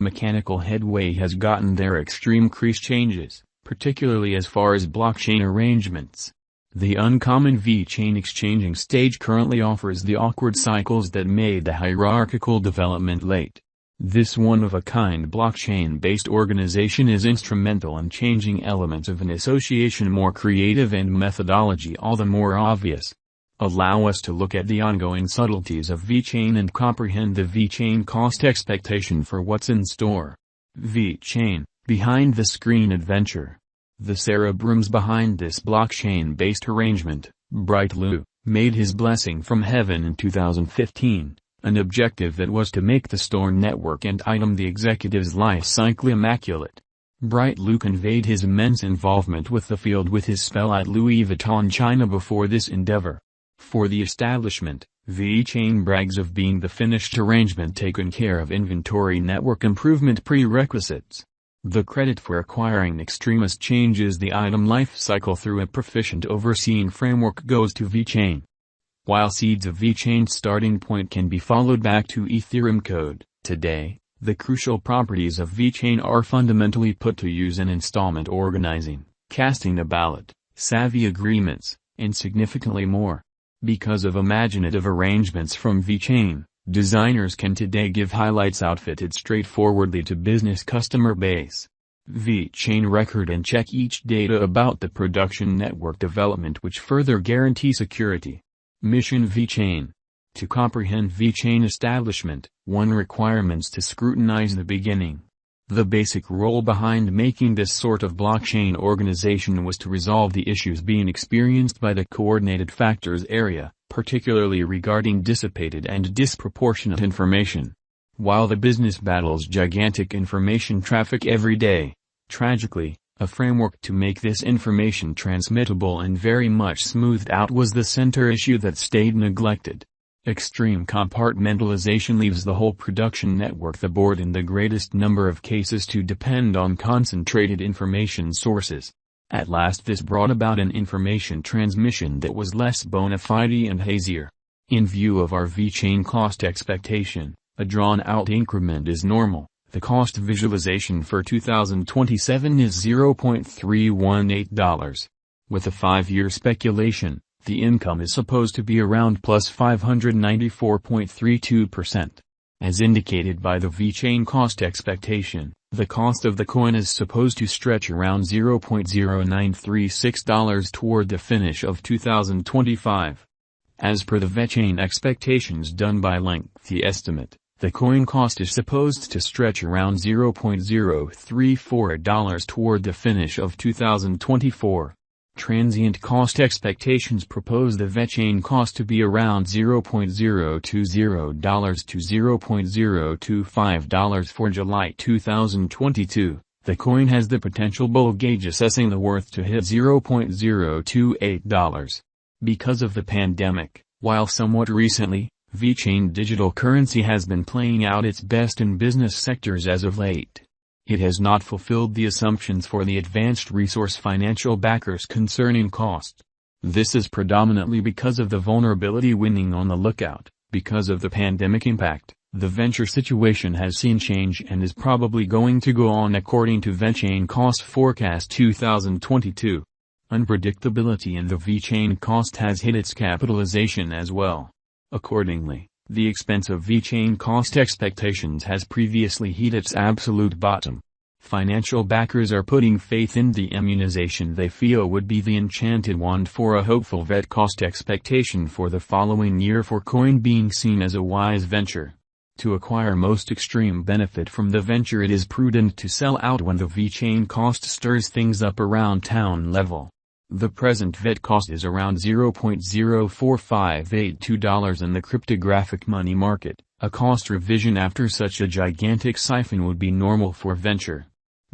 Mechanical headway has gotten there. Extreme crease changes, particularly as far as blockchain arrangements. The uncommon Vechain exchanging stage currently offers the awkward cycles that made the hierarchical development late. This one-of-a-kind blockchain-based organization is instrumental in changing elements of an association more creative and methodology all the more obvious. Allow us to look at the ongoing subtleties of Vechain and comprehend the Vechain cost expectation for what's in store. Vechain, behind-the-screen adventure. The cerebrums behind this blockchain-based arrangement, Bright Lou, made his blessing from heaven in 2015, an objective that was to make the store network and item the executive's life cycle immaculate. Bright Lou conveyed his immense involvement with the field with his spell at Louis Vuitton China before this endeavor. For the establishment, Vechain brags of being the finished arrangement taken care of inventory network improvement prerequisites. The credit for acquiring extremist changes the item life cycle through a proficient overseeing framework goes to Vechain. While seeds of Vechain's starting point can be followed back to Ethereum code, today, the crucial properties of Vechain are fundamentally put to use in installment organizing, casting a ballot, savvy agreements, and significantly more. Because of imaginative arrangements from Vechain, designers can today give highlights outfitted straightforwardly to business customer base. Vechain record and check each data about the production network development which further guarantee security. Mission Vechain. To comprehend Vechain establishment, one requirements to scrutinize the beginning. The basic role behind making this sort of blockchain organization was to resolve the issues being experienced by the coordinated factors area, particularly regarding dissipated and disproportionate information. While the business battles gigantic information traffic every day, tragically, a framework to make this information transmittable and very much smoothed out was the center issue that stayed neglected. Extreme compartmentalization leaves the whole production network the board in the greatest number of cases to depend on concentrated information sources. At last this brought about an information transmission that was less bona fide and hazier. In view of our Vechain cost expectation, a drawn-out increment is normal. The cost visualization for 2027 is $0.318. With a 5-year speculation, the income is supposed to be around plus 594.32%. As indicated by the Vechain cost expectation, the cost of the coin is supposed to stretch around $0.0936 toward the finish of 2025. As per the Vechain expectations done by Lengthy Estimate, the coin cost is supposed to stretch around $0.034 toward the finish of 2024. Transient cost expectations propose the Vechain cost to be around $0.020 to $0.025 for July 2022. The coin has the potential bull gauge assessing the worth to hit $0.028. Because of the pandemic, while somewhat recently, Vechain digital currency has been playing out its best in business sectors as of late. It has not fulfilled the assumptions for the advanced resource financial backers concerning cost. This is predominantly because of the vulnerability winning on the lookout. Because of the pandemic impact, the venture situation has seen change and is probably going to go on according to Vechain Cost Forecast 2022. Unpredictability in the Vechain cost has hit its capitalization as well. Accordingly, the expense of Vechain cost expectations has previously hit its absolute bottom. Financial backers are putting faith in the immunization they feel would be the enchanted wand for a hopeful VET cost expectation for the following year for coin being seen as a wise venture. To acquire most extreme benefit from the venture it is prudent to sell out when the Vechain cost stirs things up around town level. The present VET cost is around $0.04582 in the cryptographic money market. A cost revision after such a gigantic siphon would be normal for venture.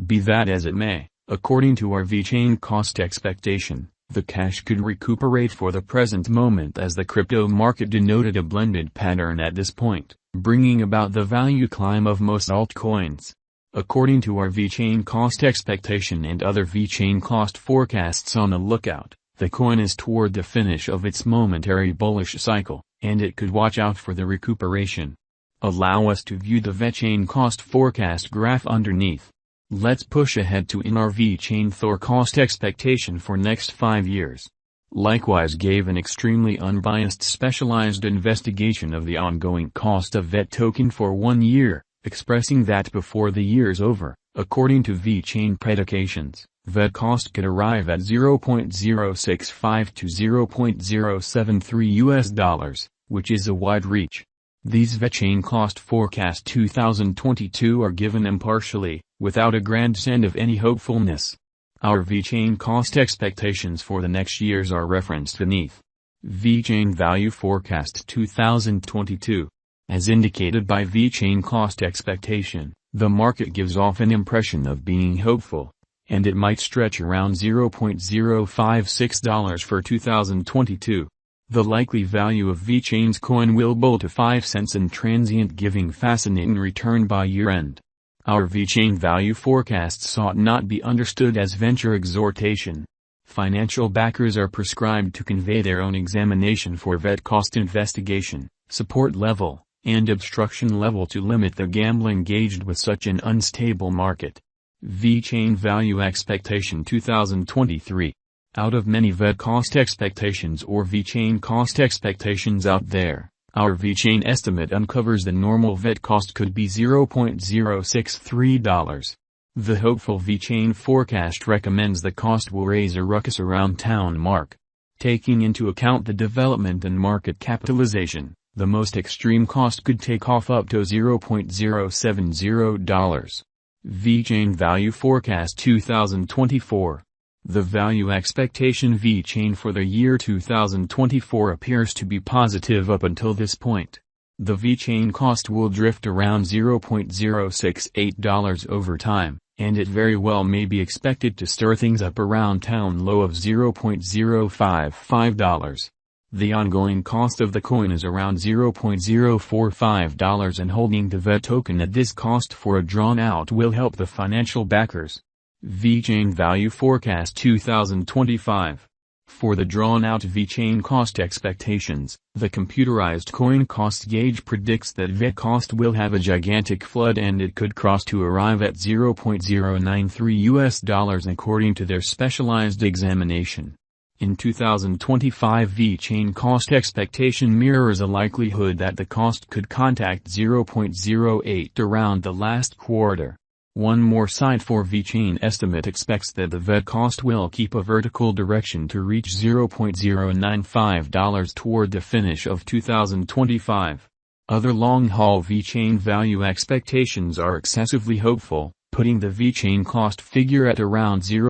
Be that as it may, according to our Vechain cost expectation, the cash could recuperate for the present moment as the crypto market denoted a blended pattern at this point, bringing about the value climb of most altcoins. According to our Vechain cost expectation and other Vechain cost forecasts on a lookout, the coin is toward the finish of its momentary bullish cycle, and it could watch out for the recuperation. Allow us to view the Vechain cost forecast graph underneath. Let's push ahead to in our Vechain Thor cost expectation for next 5 years. Likewise gave an extremely unbiased specialized investigation of the ongoing cost of VET token for 1 year, expressing that before the year's over, according to Vechain predications, VET cost could arrive at $0.065 to $0.073, which is a wide reach. These Vechain cost forecast 2022 are given impartially, without a grandstand of any hopefulness. Our Vechain cost expectations for the next years are referenced beneath. Vechain value forecast 2022. As indicated by Vechain cost expectation, the market gives off an impression of being hopeful, and it might stretch around $0.056 for 2022. The likely value of Vechain's coin will bolt to 5 cents in transient, giving fascinating return by year-end. Our Vechain value forecasts ought not be understood as venture exhortation. Financial backers are prescribed to convey their own examination for VET cost investigation, support level, and obstruction level to limit the gambling gauged with such an unstable market. Vechain value expectation 2023. Out of many VET cost expectations or Vechain cost expectations out there, our Vechain estimate uncovers the normal VET cost could be $0.063. The hopeful Vechain forecast recommends the cost will raise a ruckus around town mark. Taking into account the development and market capitalization, the most extreme cost could take off up to $0.070. Vechain value forecast 2024. The value expectation Vechain for the year 2024 appears to be positive up until this point. The Vechain cost will drift around $0.068 over time, and it very well may be expected to stir things up around town low of $0.055. The ongoing cost of the coin is around $0.045, and holding the VET token at this cost for a drawn-out will help the financial backers. Vechain value forecast 2025. For the drawn-out Vechain cost expectations, the computerized coin cost gauge predicts that VET cost will have a gigantic flood and it could cross to arrive at $0.093 according to their specialized examination. In 2025 Vechain cost expectation mirrors a likelihood that the cost could contact 0.08 around the last quarter. One more site for Vechain estimate expects that the VET cost will keep a vertical direction to reach $0.095 toward the finish of 2025. Other long-haul Vechain value expectations are excessively hopeful, putting the Vechain cost figure at around 0.